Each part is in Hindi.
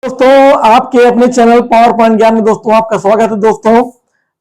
दोस्तों आपके अपने चैनल पावर पॉइंट ज्ञान में दोस्तों आपका स्वागत है।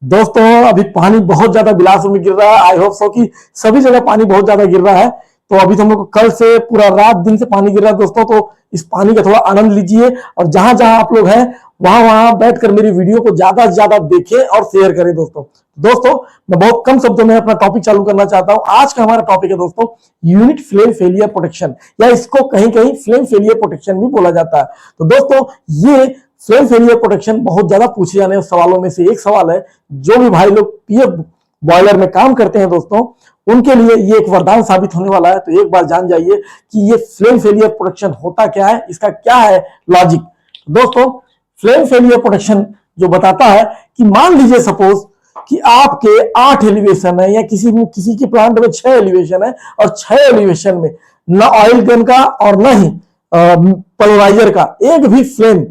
दोस्तों अभी पानी बहुत ज्यादा बिलासपुर में गिर रहा है। आई होप सो कि सभी जगह पानी बहुत ज्यादा गिर रहा है। तो अभी तो हम लोग कल से पूरा रात दिन से पानी गिर रहा है दोस्तों। तो इस पानी का थोड़ा आनंद लीजिए और जहां जहां आप लोग हैं वहां वहां बैठकर मेरी वीडियो को ज्यादा से ज्यादा देखें और शेयर करें। दोस्तों मैं बहुत कम शब्दों में अपना टॉपिक चालू करना चाहता हूं। आज का हमारा टॉपिक है दोस्तों यूनिट फ्लेम फेलियर प्रोटेक्शन, या इसको कहीं कहीं फ्लेम फेलियर प्रोटेक्शन भी बोला जाता है। तो दोस्तों ये फ्लेम फेलियर प्रोटेक्शन बहुत ज्यादा पूछे जाने वाले सवालों में से एक सवाल है। जो भी भाई लोग पीएफ बॉयलर में काम करते हैं दोस्तों, उनके लिए ये एक वरदान साबित होने वाला है। तो एक बार जान जाइए कि ये फ्लेम फेलियर प्रोटेक्शन होता क्या है, इसका क्या है लॉजिक। दोस्तों फ्लेम फेलियर प्रोटेक्शन जो बताता है कि मान लीजिए सपोज कि आपके 8 एलिवेशन है या किसी के प्लांट में 6 एलिवेशन है और 6 एलिवेशन में न ऑयल गन का और न ही पोलराइजर का एक भी फ्लेम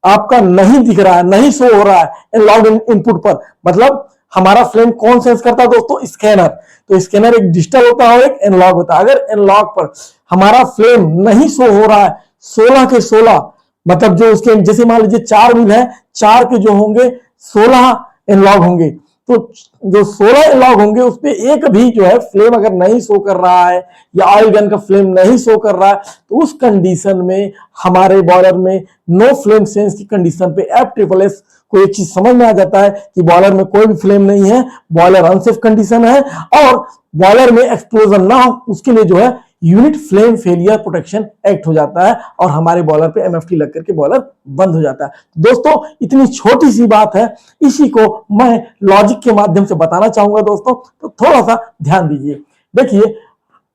आपका नहीं दिख रहा है, नहीं शो हो रहा है एनालॉग इनपुट पर। मतलब हमारा फ्लेम कौन सेंस करता है दोस्तों? स्कैनर। तो स्कैनर एक डिजिटल होता है और एक एनालॉग होता है। अगर एनालॉग पर हमारा फ्लेम नहीं शो हो रहा है 16 के 16, मतलब जो उसके जैसे मान लीजिए 4 व्हील है, 4 के जो होंगे 16 एनालॉग होंगे। तो जो 16 एनालॉग होंगे उस पे एक भी जो है फ्लेम अगर नहीं शो कर रहा है या ऑयल गन का फ्लेम नहीं शो कर रहा है, तो उस कंडीशन में हमारे बॉयलर में नो फ्लेम सेंस की कंडीशन पे FSSS को एक चीज समझ में आ जाता है कि बॉयलर में कोई भी फ्लेम नहीं है, बॉयलर अनसेफ कंडीशन है और बॉयलर में एक्सप्लोजन ना हो, उसके लिए जो है unit flame failure protection act हो जाता है और हमारे बॉयलर पे MFT लग करके बॉयलर बंद हो जाता है। दोस्तों इतनी छोटी सी बात है, इसी को मैं लॉजिक के माध्यम से बताना चाहूंगा दोस्तों। तो थोड़ा सा ध्यान दीजिए। देखिए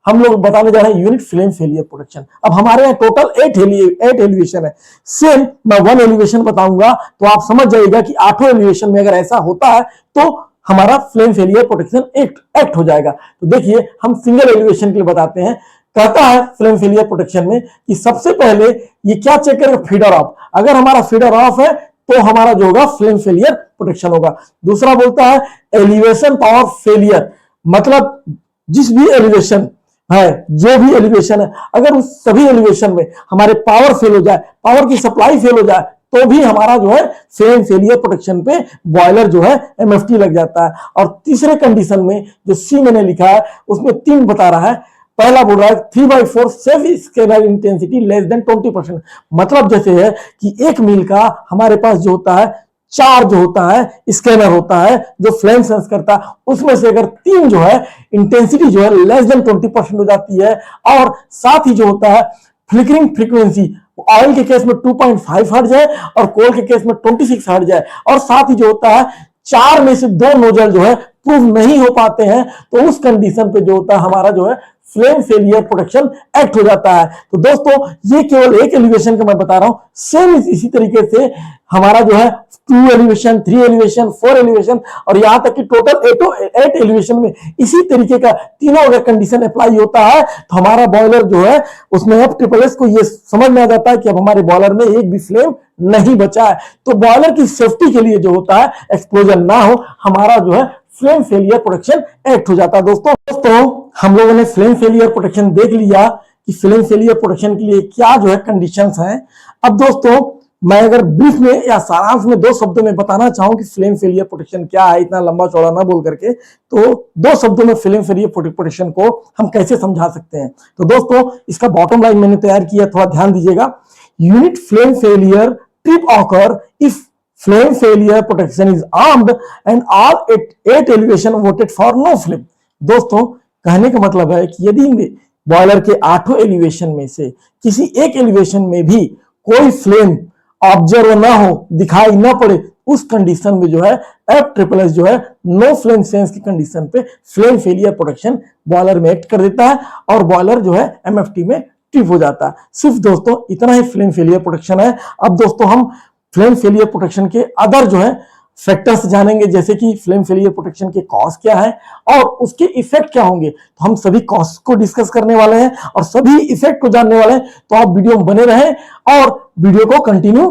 हम लोग बताने जा रहे हैं यूनिट फ्लेम फेलियर प्रोटेक्शन। अब हमारे यहाँ टोटल 8 एलिवेशन है। सेम मैं 1 एलिवेशन बताऊंगा तो आप समझ जाइएगा कि 8 एलिवेशन में अगर ऐसा होता है तो हमारा फ्लेम फेलियर प्रोटेक्शन एक्ट हो जाएगा। तो देखिए हम सिंगल एलिवेशन के लिए बताते हैं। कहता है फ्लेम फेलियर प्रोटेक्शन में कि सबसे पहले ये क्या चेक करेगा? Feeder of. अगर हमारा फीडर ऑफ है तो हमारा जो होगा फ्लेम फेलियर प्रोटेक्शन होगा। दूसरा बोलता है एलिवेशन पावर फेलियर, मतलब जिस भी एलिवेशन है, जो भी एलिवेशन है, अगर उस सभी एलिवेशन में हमारे पावर फेल हो जाए, पावर की सप्लाई फेल हो जाए, तो भी हमारा जो है फ्लेम फेलियर प्रोटेक्शन पे बॉयलर जो है MFT लग जाता है। और तीसरे कंडीशन में जो सी मैंने लिखा है उसमें 3 बता रहा है। पहला बोल रहा है 3/4 safe scanner intensity less than 20%। मतलब जैसे है कि 1 मील का हमारे पास जो होता है 4 जो होता है स्कैनर होता है जो फ्लेम सेंस करता है, उसमें से अगर 3 जो है इंटेंसिटी जो है लेस देन 20% हो जाती है। और साथ ही जो होता है फ्लिकरिंग फ्रीक्वेंसी ऑयल के केस में 2.5 हर्ट्ज है और कोल के केस में 26 हर्ट्ज है। और साथ ही जो होता है 4 में से 2 नोजल जो है प्रूव नहीं हो पाते हैं, तो उस कंडीशन पे जो होता है हमारा जो है फ्लेम फेलियर प्रोटेक्शन एक्ट हो जाता है। तो दोस्तों ये केवल एक एलिवेशन का मैं बता रहा हूं। सेम इसी तरीके से हमारा जो है 2 एलिवेशन, 3 एलिवेशन, 4 एलिवेशन और यहां तक कि टोटल 8 एलिवेशन में इसी तरीके का तीनों अगर कंडीशन अप्लाई होता है तो हमारा बॉयलर जो है उसमें FSSS को ये समझ में आ जाता है कि अब हमारे बॉयलर में एक भी फ्लेम नहीं बचा है। तो बॉयलर की सेफ्टी के लिए जो होता है एक्सप्लोजन ना हो, हमारा जो है फ्लेम फेलियर प्रोटेक्शन एक्ट हो जाता है। दोस्तों हम लोगों ने फ्लेम फेलियर प्रोटेक्शन देख लिया कि फ्लेम फेलियर प्रोटेक्शन के लिए क्या जो है कंडीशंस हैं। अब दोस्तों मैं अगर ब्रीफ में या सारांश में 2 शब्दों में बताना चाहूं कि फ्लेम फेलियर प्रोटेक्शन क्या है, इतना लंबा चौड़ा ना बोल करके, तो 2 शब्दों में फ्लेम फेलियर प्रोटेक्शन को हम कैसे समझा सकते हैं। तो दोस्तों इसका बॉटम लाइन मैंने तैयार किया, थोड़ा ध्यान दीजिएगा। Unit flame failure trip occur if flame failure protection is armed and all 8 elevation voted for no flame। दोस्तों कहने का मतलब है कि यदि बॉयलर के 8 एलिवेशन में से किसी एक एलिवेशन में भी कोई फ्लेम ऑब्जर्व ना हो, दिखाई ना पड़े, उस कंडीशन में जो है FSSS जो है नो फ्लेम सेंस की कंडीशन पे फ्लेम फेलियर प्रोटेक्शन बॉयलर में एक्ट कर देता है और बॉयलर जो है MFT में ट्रिप हो जाता है। सिर्फ दोस्तों इतना ही फ्लेम फेलियर प्रोटेक्शन है। अब दोस्तों हम फ्लेम फेलियर प्रोटेक्शन के अदर जो है फैक्टर्स जानेंगे, जैसे कि फ्लेम फेलियर प्रोटेक्शन के कॉज क्या है और उसके इफेक्ट क्या होंगे। तो हम सभी कॉज को डिस्कस करने वाले हैं और सभी इफेक्ट को जानने वाले हैं। तो आप वीडियो में बने रहें और वीडियो को कंटिन्यू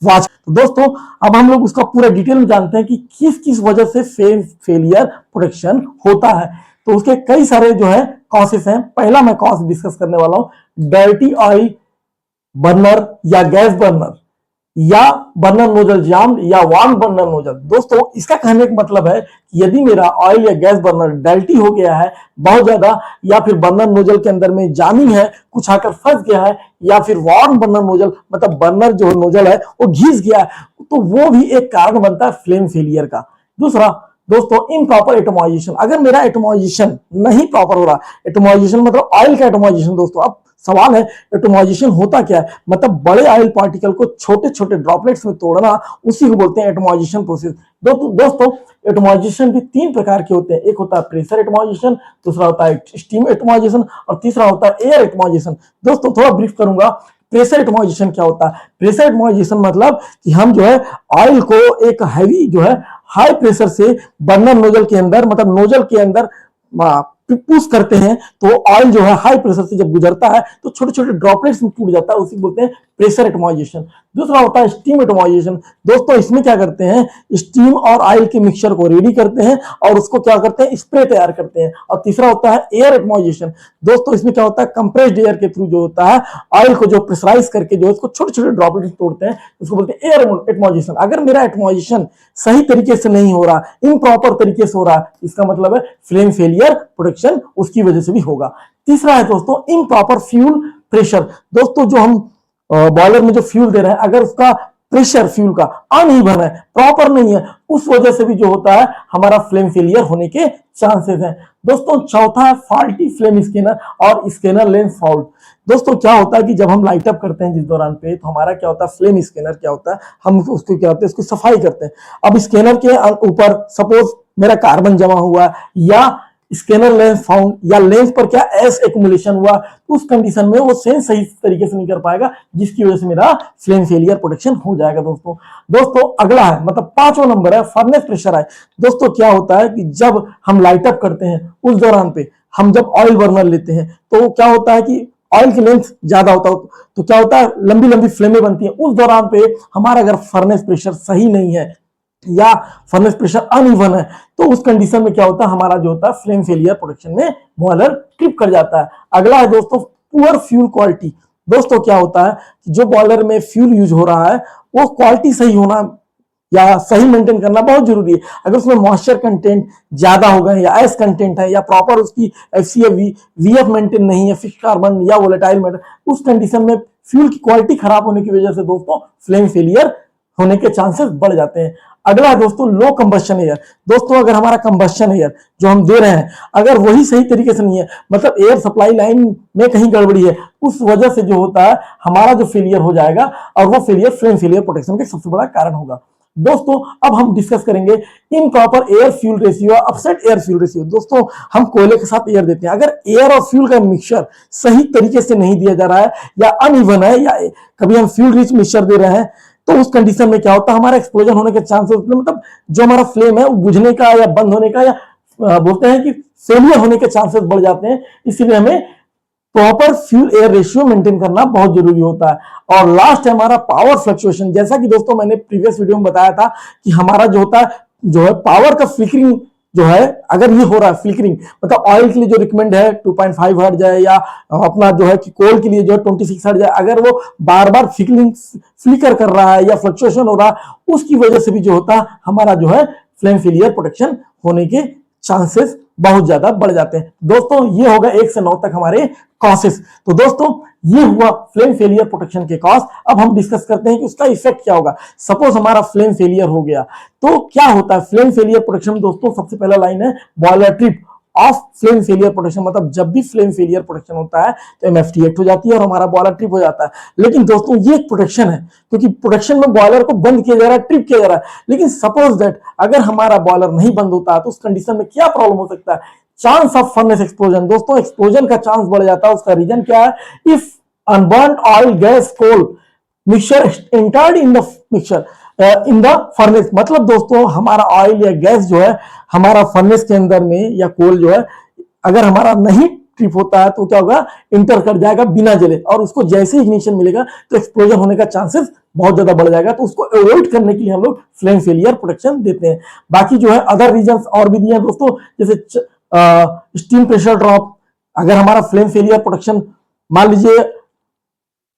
वॉच। तो दोस्तों अब हम लोग उसका पूरा डिटेल में जानते हैं कि किस किस वजह से फ्लेम फेलियर प्रोटेक्शन होता है। तो उसके कई सारे जो है कॉजेस हैं। पहला मैं कॉज डिस्कस करने वाला हूं, डर्टी ऑयल बर्नर या गैस बर्नर। या बर्नर नोजल जाम या वार्म बर्नर नोजल। दोस्तों इसका कहने का मतलब है कि यदि मेरा ऑयल या गैस बर्नर डल्टी हो गया है बहुत ज्यादा, या फिर बर्नर नोजल के अंदर में जामिंग है, कुछ आकर फंस गया है, या फिर वार्म बर्नर नोजल मतलब बर्नर जो नोजल है वो घिस गया है, तो वो भी एक कारण बनता है फ्लेम फेलियर का। दूसरा दोस्तों इम्प्रॉपर एटमोमाइजेशन, अगर मेरा एटमोमाइजेशन नहीं प्रॉपर हो रहा, एटमोमाइजेशन मतलब ऑयल का एटमोमाइजेशन। दोस्तों अब सवाल है एटमोमाइजेशन होता क्या है, मतलब बड़े ऑयल पार्टिकल को छोटे छोटे ड्रॉपलेट्स में तोड़ना, उसी को बोलते हैं एटमोमाइजेशन प्रोसेस। दोस्तों एटमोमाइजेशन भी तीन प्रकार के होते हैं, एक होता है प्रेशर एटमोमाइजेशन, दूसरा होता है स्टीम एटमोमाइजेशन और तीसरा होता है एयर एटमोमाइजेशन। दोस्तों थोड़ा ब्रीफ करूंगा, प्रेशर एटमोमाइजेशन क्या होता है। प्रेशर एटमोमाइजेशन मतलब कि हम जो है ऑयल को एक हैवी जो है हाई प्रेशर से बर्नर नोजल के अंदर मतलब नोजल के अंदर पुश करते हैं, तो ऑयल जो है हाई प्रेशर से जब गुजरता है तो छोटे छोटे ड्रॉपलेट्स में टूट जाता है, उसी बोलते हैं प्रेशर एटमोमाइजेशन। दूसरा होता है स्टीम एटमोमाइजेशन। दोस्तों इसमें क्या करते हैं, स्टीम और ऑयल के मिक्सचर को रेडी करते हैं और उसको क्या करते हैं, स्प्रे तैयार करते हैं। और तीसरा होता है एयर एटमोमाइजेशन। दोस्तों इसमें क्या होता है, कंप्रेस्ड एयर के थ्रू जो होता है ऑयल को जो प्रेशराइज करके जो उसको छोटे छोटे ड्रॉपलेट्स तोड़ते हैं, उसको बोलते हैं एयर एटमोमाइजेशन। अगर मेरा एटमोमाइजेशन सही तरीके से नहीं हो रहा, इम्प्रॉपर तरीके से हो रहा, इसका मतलब है फ्लेम फेलियर प्रोडक्शन उसकी वजह से भी होगा। तीसरा है दोस्तों इम्प्रॉपर फ्यूल प्रेशर। दोस्तों जो हम बॉयलर में जो फ्यूल दे रहे हैं, अगर उसका प्रेशर फ्यूल का अनइवन है, प्रॉपर नहीं है, उस वजह से भी जो होता है हमारा फ्लेम फेलियर होने के चांसेस हैं। दोस्तों चौथा है फॉल्टी फ्लेम स्कैनर और स्कैनर लेंस फॉल्ट। दोस्तों क्या होता है कि जब हम लाइट अप करते हैं जिस दौरान पे, तो हमारा क्या होता है फ्लेम स्कैनर क्या होता है, हम उसको क्या होता है उसकी सफाई करते हैं। अब स्कैनर के ऊपर सपोज मेरा कार्बन जमा हुआ या स्कैनर लेंस फाउंड या लेंस पर क्या एस एक्युमुलेशन हुआ, तो उस कंडीशन में वो सेंस सही तरीके से नहीं कर पाएगा, जिसकी वजह से मेरा फ्लेम फेलियर प्रोटेक्शन हो जाएगा। दोस्तों अगला है मतलब पांचवा नंबर है फर्नेस प्रेशर है। दोस्तों क्या होता है कि जब हम लाइट अप करते हैं उस दौरान पे हम जब ऑयल बर्नर लेते हैं, तो क्या होता है कि ऑयल की लेंथ ज्यादा होता है, तो क्या होता है लंबी लंबी फ्लेमें बनती हैं। उस दौरान पे हमारा अगर फर्नेस प्रेशर सही नहीं है या फर्नेस प्रेशर अनइवन है, तो उस कंडीशन में क्या होता है हमारा जो होता है फ्लेम फेलियर प्रोडक्शन में बॉयलर ट्रिप कर जाता है। अगला है दोस्तों पुअर फ्यूल क्वालिटी। दोस्तों क्या होता है कि जो बॉयलर में फ्यूल यूज हो रहा है वो क्वालिटी सही होना या सही मेंटेन करना बहुत जरूरी है। अगर उसमें मॉइस्चर कंटेंट ज्यादा होगा या एस कंटेंट है या प्रॉपर उसकी एफसीएफ वीएफ मेंटेन नहीं है, फिक्स कार्बन या वोलेटाइल मैटर, उस कंडीशन में फ्यूल की क्वालिटी खराब होने की वजह से दोस्तों फ्लेम फेलियर होने के चांसेस बढ़ जाते हैं। अगला दोस्तों लो कंबस्शन एयर। दोस्तों अगर हमारा कंबस्शन एयर जो हम दे रहे हैं अगर वही सही तरीके से नहीं है, मतलब एयर सप्लाई लाइन में कहीं गड़बड़ी है, उस वजह से जो होता है हमारा जो फेलियर हो जाएगा और वो फेलियर फ्लेम फेलियर प्रोटेक्शन का सबसे बड़ा कारण होगा। दोस्तों अब हम डिस्कस करेंगे improper air fuel ratio, upset air fuel ratio. दोस्तों हम कोयले के साथ एयर देते हैं, अगर एयर और फ्यूल का मिक्सचर सही तरीके से नहीं दिया जा रहा है या अनइवन है या कभी हम फ्यूल रिच मिक्सचर दे रहे हैं, तो उस कंडीशन में क्या होता है हमारा एक्सप्लोजन होने के चांसेस, मतलब जो हमारा फ्लेम है वो बुझने का या बंद होने का या बोलते हैं कि फेलियर होने के चांसेस बढ़ जाते हैं। इसलिए हमें proper fuel air ratio maintain करना बहुत जरूरी होता है। और लास्ट है हमारा पावर फ्लक्चुएशन। जैसा कि दोस्तों मैंने प्रीवियस वीडियो में बताया था कि हमारा जो होता है जो है पावर का फ्लिकरिंग जो है, अगर ये हो रहा है फ्लिकरिंग, मतलब ऑयल के लिए जो रिकमेंड है 2.5 हर्ट्ज है या अपना जो है कि कोल के लिए जो है 26 हर्ट्ज है, अगर वो बार बार फ्लिकर कर रहा है या फ्लक्चुएशन हो रहा है, उसकी वजह से भी जो होता है हमारा जो है फ्लेम फेलियर प्रोटेक्शन होने के चांसेस बहुत ज्यादा बढ़ जाते हैं। दोस्तों ये होगा 1 से 9 तक हमारे कॉसेस। तो दोस्तों ये हुआ फ्लेम फेलियर प्रोटेक्शन के कॉज। अब हम डिस्कस करते हैं कि उसका इफेक्ट क्या होगा। सपोज हमारा फ्लेम फेलियर हो गया तो क्या होता है फ्लेम फेलियर प्रोटेक्शन। दोस्तों सबसे पहला लाइन है boiler trip of flame failure protection, मतलब जब भी फ्लेम फेलियर प्रोटेक्शन होता है तो एमएफटी एक्ट हो जाती है और हमारा बॉयलर ट्रिप हो जाता है। लेकिन दोस्तों ये एक प्रोटेक्शन है, क्योंकि प्रोटेक्शन में बॉयलर को बंद किया जा रहा है, ट्रिप किया जा रहा है। लेकिन सपोज दैट अगर हमारा बॉयलर नहीं बंद होता तो उस कंडीशन में क्या प्रॉब्लम हो सकता है, चांस ऑफ फर्नेस एक्सप्लोजन। दोस्तों एक्सप्लोजन का चांस बढ़ जाता है। उसका रीजन क्या है, if unburned oil gas coal mixture entered in the mixture in the furnace, मतलब दोस्तों हमारा ऑयल या गैस जो है हमारा फर्नेस के अंदर में या कोल जो है अगर हमारा नहीं ट्रिप होता है तो क्या होगा, इंटर कर जाएगा बिना जले, और उसको जैसे ही इग्निशन मिलेगा तो एक्सप्लोजन होने का चांसेस बहुत ज्यादा बढ़ जाएगा। तो उसको अवॉइड करने के लिए हम लोग फ्लेम फेलियर प्रोटेक्शन देते हैं। बाकी जो है अदर रीजंस और भी दिए हैं दोस्तों, जैसे स्टीम प्रेशर ड्रॉप। अगर हमारा फ्लेम फेलियर प्रोटेक्शन मान लीजिए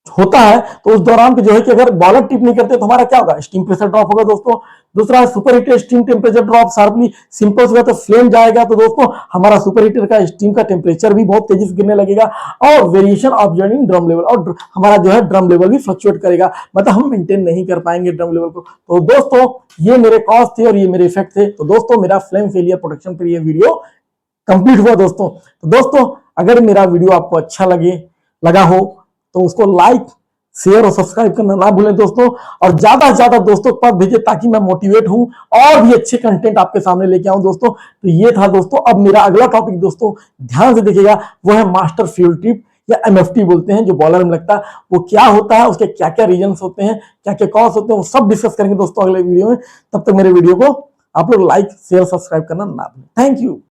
होता है तो उस दौरान पे जो है कि अगर बॉलर टिप नहीं करते तो हमारा क्या होगा, स्टीम प्रेशर ड्रॉप होगा दोस्तों। दूसरा है super heater steam temperature drop sharply, simple होगा तो फ्लेम जाएगा, तो दोस्तों हमारा सुपर हीटर का स्टीम का टेम्परेचर भी बहुत तेजी से गिरने लगेगा, और variation observe in drum level, और हमारा जो है ड्रम लेवल भी फ्लक्चुएट करेगा, मतलब हम मेंटेन नहीं कर पाएंगे ड्रम लेवल को। तो दोस्तों ये मेरे कॉज थे और ये मेरे इफेक्ट थे। तो दोस्तों मेरा फ्लेम फेलियर प्रोटेक्शन पर ये वीडियो कंप्लीट हुआ दोस्तों। तो दोस्तों अगर मेरा वीडियो आपको अच्छा लगा हो तो उसको लाइक शेयर और सब्सक्राइब करना ना भूलें दोस्तों, और ज्यादा से ज्यादा दोस्तों के पास भेजिए ताकि मैं मोटिवेट हूं और भी अच्छे कंटेंट आपके सामने लेके आऊं दोस्तों। तो ये था दोस्तों। अब मेरा अगला टॉपिक दोस्तों ध्यान से देखिएगा, वो है मास्टर फ्यूल टिप या एमएफटी बोलते हैं, जो बॉलर में लगता है। वो क्या होता है, उसके क्या क्या रीजन होते हैं, क्या क्या कॉज होते हैं, वो सब डिस्कस करेंगे दोस्तों अगले वीडियो में। तब तक मेरे वीडियो को आप लोग लाइक शेयर सब्सक्राइब करना ना भूलें। Thank you.